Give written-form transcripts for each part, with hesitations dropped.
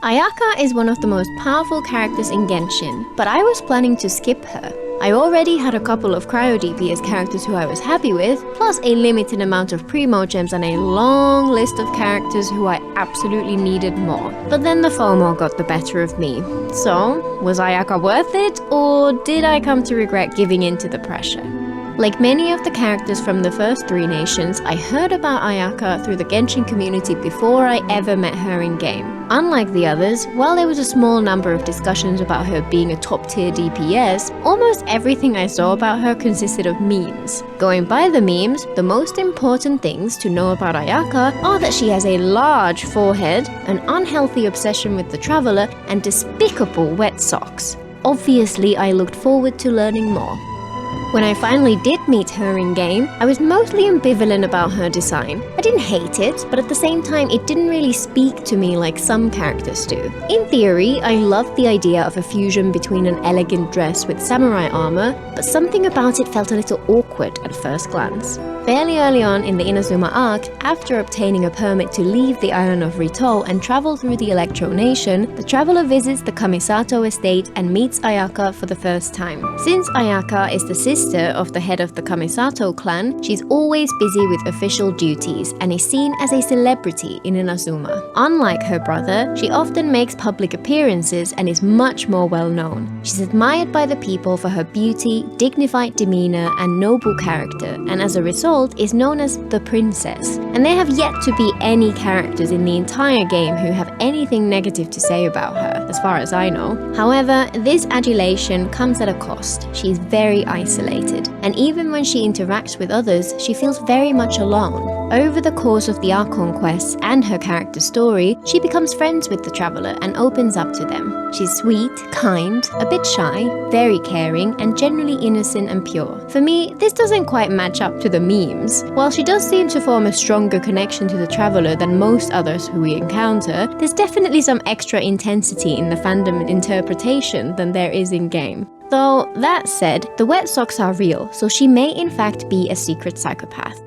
Ayaka is one of the most powerful characters in Genshin, but I was planning to skip her. I already had a couple of cryo DPS characters who I was happy with, plus a limited amount of primogems and a long list of characters who I absolutely needed more. But then the FOMO got the better of me. So, was Ayaka worth it, or did I come to regret giving in to the pressure? Like many of the characters from the first 3 nations, I heard about Ayaka through the Genshin community before I ever met her in-game. Unlike the others, while there was a small number of discussions about her being a top-tier DPS, almost everything I saw about her consisted of memes. Going by the memes, the most important things to know about Ayaka are that she has a large forehead, an unhealthy obsession with the Traveler, and despicable wet socks. Obviously, I looked forward to learning more. When I finally did meet her in-game, I was mostly ambivalent about her design. I didn't hate it, but at the same time it didn't really speak to me like some characters do. In theory, I loved the idea of a fusion between an elegant dress with samurai armor, but something about it felt a little awkward at first glance. Fairly early on in the Inazuma arc, after obtaining a permit to leave the island of Rito and travel through the Electro Nation, the traveler visits the Kamisato estate and meets Ayaka for the first time. Since Ayaka is the sister of the head of the Kamisato clan, she's always busy with official duties and is seen as a celebrity in Inazuma. Unlike her brother, she often makes public appearances and is much more well known. She's admired by the people for her beauty, dignified demeanor, and noble character, and as a result, is known as the princess. And there have yet to be any characters in the entire game who have anything negative to say about her, as far as I know. However, this adulation comes at a cost. She's very isolated, and even when she interacts with others, she feels very much alone. Over the course of the Archon quests and her character story, she becomes friends with the Traveler and opens up to them. She's sweet, kind, a bit shy, very caring, and generally innocent and pure. For me, this doesn't quite match up to the memes. While she does seem to form a stronger connection to the Traveler than most others who we encounter, there's definitely some extra intensity in the fandom interpretation than there is in-game. Though, that said, the wet socks are real, so she may in fact be a secret psychopath.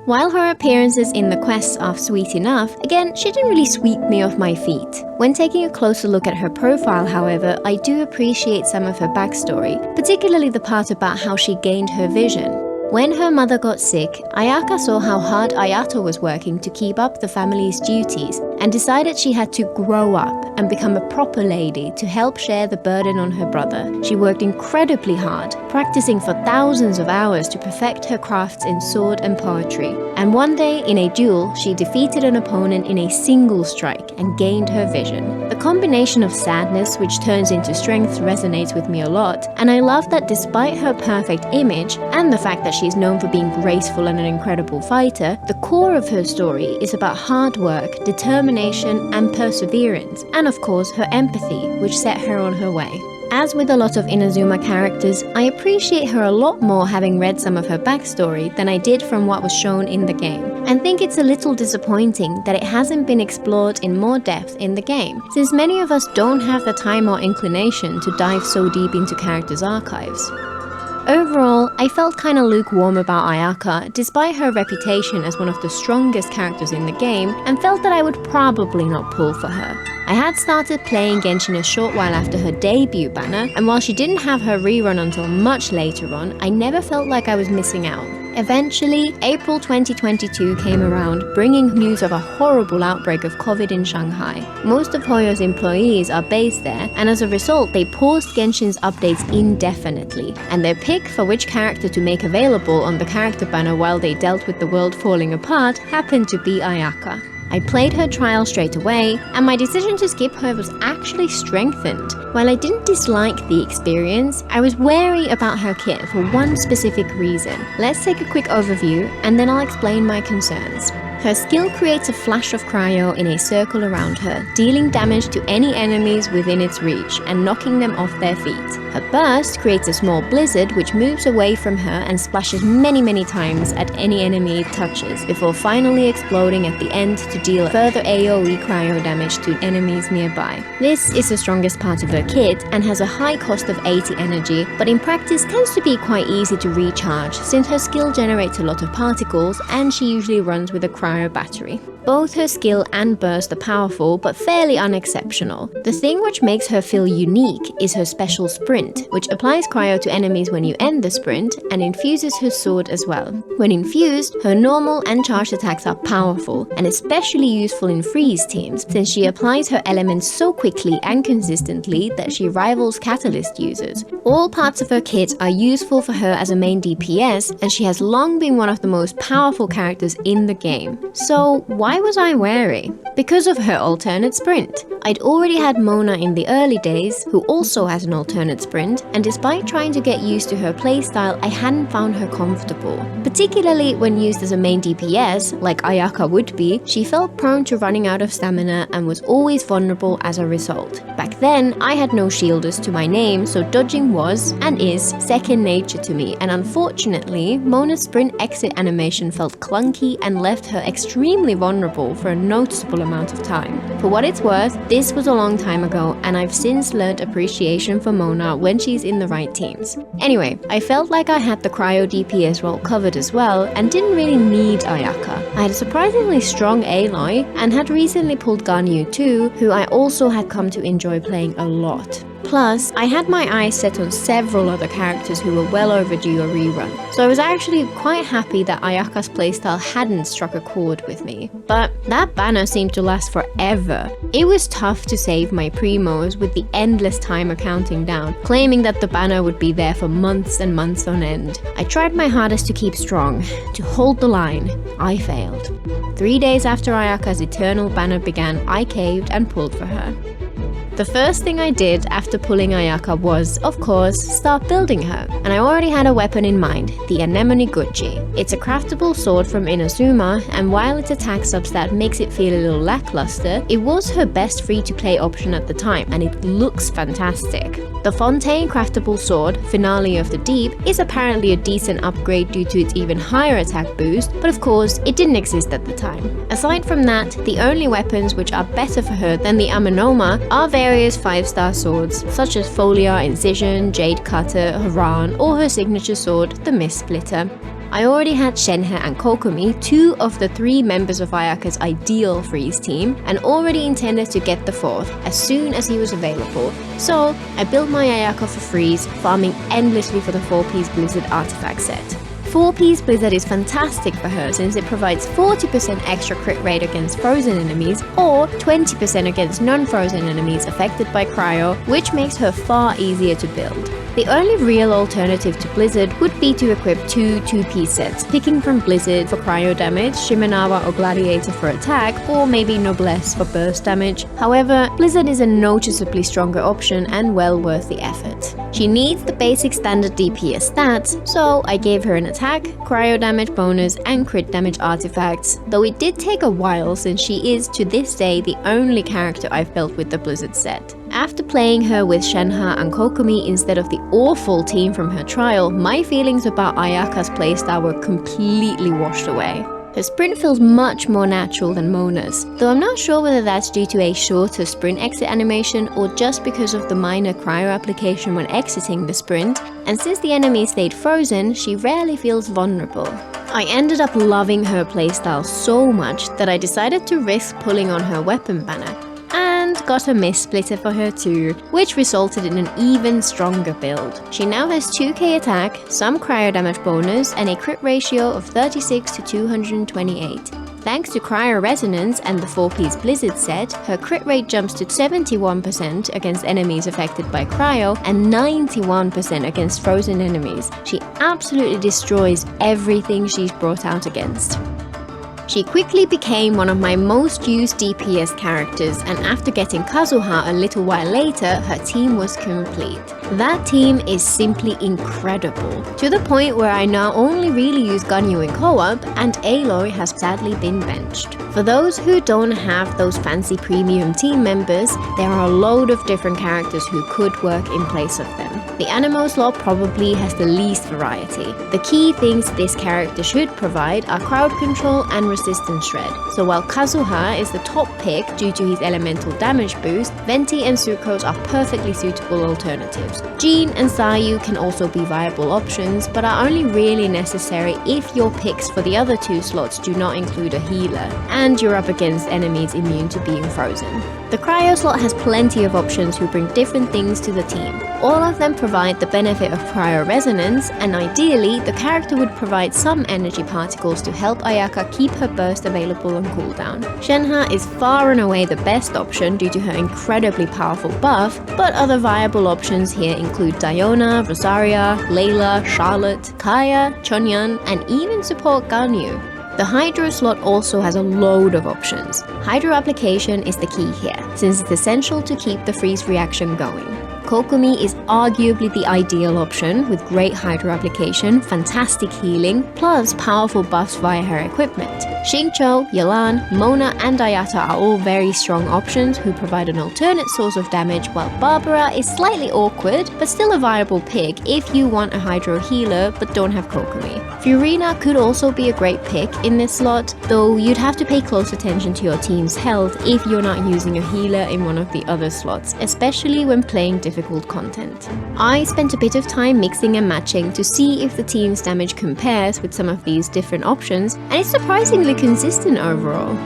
While her appearances in the quests are sweet enough, again, she didn't really sweep me off my feet. When taking a closer look at her profile, however, I do appreciate some of her backstory, particularly the part about how she gained her vision. When her mother got sick, Ayaka saw how hard Ayato was working to keep up the family's duties and decided she had to grow up and become a proper lady to help share the burden on her brother. She worked incredibly hard, practicing for thousands of hours to perfect her crafts in sword and poetry. And one day, in a duel, she defeated an opponent in a single strike and gained her vision. The combination of sadness, which turns into strength, resonates with me a lot, and I love that despite her perfect image and the fact that she's known for being graceful and an incredible fighter, the core of her story is about hard work, determination, and perseverance, and of course her empathy, which set her on her way. As with a lot of Inazuma characters, I appreciate her a lot more having read some of her backstory than I did from what was shown in the game, and think it's a little disappointing that it hasn't been explored in more depth in the game, since many of us don't have the time or inclination to dive so deep into characters' archives. Overall, I felt kinda lukewarm about Ayaka despite her reputation as one of the strongest characters in the game, and felt that I would probably not pull for her. I had started playing Genshin a short while after her debut banner, and while she didn't have her rerun until much later on, I never felt like I was missing out. Eventually, April 2022 came around, bringing news of a horrible outbreak of COVID in Shanghai. Most of Hoyo's employees are based there, and as a result, they paused Genshin's updates indefinitely, and their pick for which character to make available on the character banner while they dealt with the world falling apart happened to be Ayaka. I played her trial straight away, and my decision to skip her was actually strengthened. While I didn't dislike the experience, I was wary about her kit for one specific reason. Let's take a quick overview, and then I'll explain my concerns. Her skill creates a flash of cryo in a circle around her, dealing damage to any enemies within its reach and knocking them off their feet. Her burst creates a small blizzard which moves away from her and splashes many times at any enemy it touches, before finally exploding at the end to deal further AoE cryo damage to enemies nearby. This is the strongest part of her kit and has a high cost of 80 energy, but in practice tends to be quite easy to recharge since her skill generates a lot of particles and she usually runs with a cryo battery. Both her skill and burst are powerful, but fairly unexceptional. The thing which makes her feel unique is her special sprint, which applies cryo to enemies when you end the sprint, and infuses her sword as well. When infused, her normal and charged attacks are powerful, and especially useful in freeze teams, since she applies her elements so quickly and consistently that she rivals catalyst users. All parts of her kit are useful for her as a main DPS, and she has long been one of the most powerful characters in the game. So why was I wary? Because of her alternate sprint. I'd already had Mona in the early days, who also has an alternate sprint, and despite trying to get used to her playstyle, I hadn't found her comfortable. Particularly when used as a main DPS, like Ayaka would be, she felt prone to running out of stamina and was always vulnerable as a result. Back then, I had no shielders to my name, so dodging was, and is, second nature to me, and unfortunately, Mona's sprint exit animation felt clunky and left her extremely vulnerable for a noticeable amount of time. For what it's worth, this was a long time ago, and I've since learned appreciation for Mona when she's in the right teams. Anyway, I felt like I had the cryo DPS role covered as well, and didn't really need Ayaka. I had a surprisingly strong Aloy, and had recently pulled Ganyu too, who I also had come to enjoy playing a lot. Plus, I had my eyes set on several other characters who were well overdue a rerun, so I was actually quite happy that Ayaka's playstyle hadn't struck a chord with me. But that banner seemed to last forever. It was tough to save my primos with the endless timer counting down, claiming that the banner would be there for months and months on end. I tried my hardest to keep strong, to hold the line. I failed. 3 days after Ayaka's eternal banner began, I caved and pulled for her. The first thing I did after pulling Ayaka was, of course, start building her, and I already had a weapon in mind, the Anemone Gucci. It's a craftable sword from Inazuma, and while its attack substat makes it feel a little lackluster, it was her best free-to-play option at the time, and it looks fantastic. The Fontaine craftable sword, Finale of the Deep, is apparently a decent upgrade due to its even higher attack boost, but of course, it didn't exist at the time. Aside from that, the only weapons which are better for her than the Amenoma are various 5-star swords, such as Folia Incision, Jade Cutter, Haran, or her signature sword, the Mist Splitter. I already had Shenhe and Kokomi, 2 of the 3 members of Ayaka's ideal freeze team, and already intended to get the 4th as soon as he was available. So I built my Ayaka for freeze, farming endlessly for the 4-piece Blizzard artifact set. 4-piece Blizzard is fantastic for her since it provides 40% extra crit rate against frozen enemies or 20% against non-frozen enemies affected by cryo, which makes her far easier to build. The only real alternative to Blizzard would be to equip 2 2-piece sets, picking from Blizzard for cryo damage, Shimenawa or Gladiator for attack, or maybe Noblesse for burst damage. However, Blizzard is a noticeably stronger option and well worth the effort. She needs the basic standard DPS stats, so I gave her an attack, cryo damage bonus, and crit damage artifacts, though it did take a while since she is, to this day, the only character I've built with the Blizzard set. After playing her with Shenhe and Kokomi instead of the awful team from her trial, my feelings about Ayaka's playstyle were completely washed away. Her sprint feels much more natural than Mona's, though I'm not sure whether that's due to a shorter sprint exit animation or just because of the minor cryo application when exiting the sprint, and since the enemy stayed frozen, she rarely feels vulnerable. I ended up loving her playstyle so much that I decided to risk pulling on her weapon banner, and got a Mist Splitter for her too, which resulted in an even stronger build. She now has 2k attack, some cryo damage bonus, and a crit ratio of 36 to 228. Thanks to Cryo Resonance and the 4-piece Blizzard set, her crit rate jumps to 71% against enemies affected by cryo and 91% against frozen enemies. She absolutely destroys everything she's brought out against. She quickly became one of my most used DPS characters, and after getting Kazuha a little while later, her team was complete. That team is simply incredible, to the point where I now only really use Ganyu in co-op, and Aloy has sadly been benched. For those who don't have those fancy premium team members, there are a load of different characters who could work in place of them. The Anemo slot probably has the least variety. The key things this character should provide are crowd control and resistance shred. So while Kazuha is the top pick due to his elemental damage boost, Venti and Sucrose are perfectly suitable alternatives. Jean and Sayu can also be viable options, but are only really necessary if your picks for the other 2 slots do not include a healer, and you're up against enemies immune to being frozen. The cryo slot has plenty of options who bring different things to the team. All of them provide the benefit of cryo resonance, and ideally, the character would provide some energy particles to help Ayaka keep her burst available on cooldown. Shenhe is far and away the best option due to her incredibly powerful buff, but other viable options here include Diona, Rosaria, Layla, Charlotte, Kaya, Chonyan, and even support Ganyu. The Hydro slot also has a load of options. Hydro application is the key here, since it's essential to keep the freeze reaction going. Kokumi is arguably the ideal option with great Hydro application, fantastic healing, plus powerful buffs via her equipment. Xingqiu, Yelan, Mona and Ayata are all very strong options who provide an alternate source of damage, while Barbara is slightly awkward but still a viable pick if you want a Hydro healer but don't have Kokumi. Furina could also be a great pick in this slot, though you'd have to pay close attention to your team's health if you're not using a healer in one of the other slots, especially when playing difficult content. I spent a bit of time mixing and matching to see if the team's damage compares with some of these different options, and it's surprisingly consistent overall.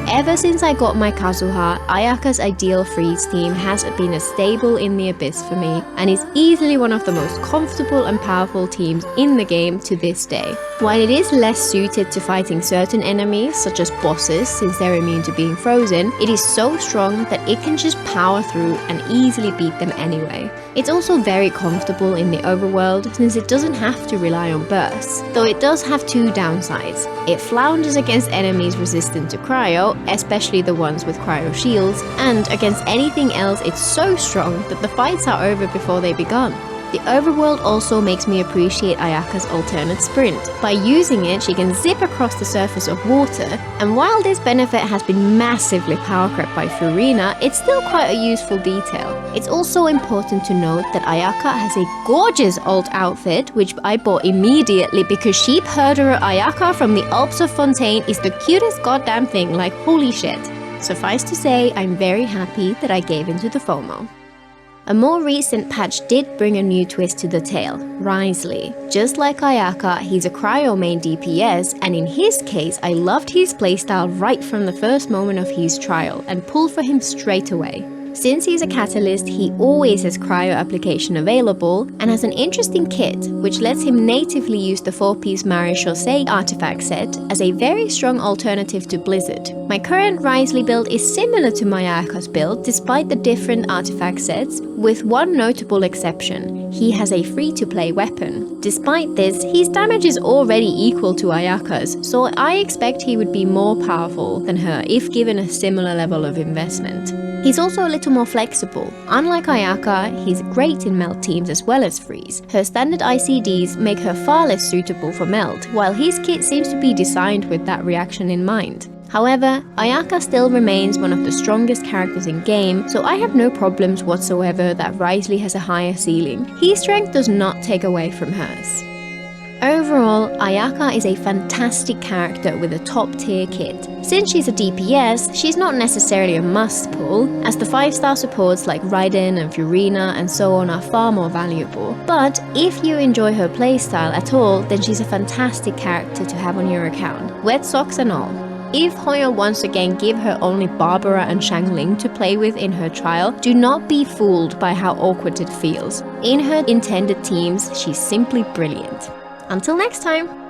Ever since I got my Kazuha, Ayaka's ideal freeze team has been a staple in the Abyss for me, and is easily one of the most comfortable and powerful teams in the game to this day. While it is less suited to fighting certain enemies, such as bosses since they're immune to being frozen, it is so strong that it can just power through and easily beat them anyway. It's also very comfortable in the overworld since it doesn't have to rely on bursts, though it does have 2 downsides. It flounders against enemies resistant to cryo, especially the ones with cryo shields, and against anything else it's so strong that the fights are over before they begun. The overworld also makes me appreciate Ayaka's alternate sprint. By using it, she can zip across the surface of water, and while this benefit has been massively power crept by Furina, it's still quite a useful detail. It's also important to note that Ayaka has a gorgeous alt outfit, which I bought immediately because sheep herderer Ayaka from the Alps of Fontaine is the cutest goddamn thing, like holy shit. Suffice to say, I'm very happy that I gave into the FOMO. A more recent patch did bring a new twist to the tale, Wriothesley. Just like Ayaka, he's a cryo main DPS, and in his case, I loved his playstyle right from the first moment of his trial and pulled for him straight away. Since he's a catalyst, he always has cryo application available and has an interesting kit, which lets him natively use the 4-piece Marechaussee artifact set as a very strong alternative to Blizzard. My current Wriothesley build is similar to my Ayaka's build despite the different artifact sets, with one notable exception. He has a free-to-play weapon. Despite this, his damage is already equal to Ayaka's, so I expect he would be more powerful than her if given a similar level of investment. He's also a little more flexible. Unlike Ayaka, he's great in melt teams as well as freeze. Her standard ICDs make her far less suitable for melt, while his kit seems to be designed with that reaction in mind. However, Ayaka still remains one of the strongest characters in game, so I have no problems whatsoever that Wriothesley has a higher ceiling. His strength does not take away from hers. Overall, Ayaka is a fantastic character with a top-tier kit. Since she's a DPS, she's not necessarily a must-pull, as the 5-star supports like Raiden and Furina and so on are far more valuable. But if you enjoy her playstyle at all, then she's a fantastic character to have on your account, wet socks and all. If Hoyo once again give her only Barbara and Xiangling to play with in her trial, do not be fooled by how awkward it feels. In her intended teams, she's simply brilliant. Until next time!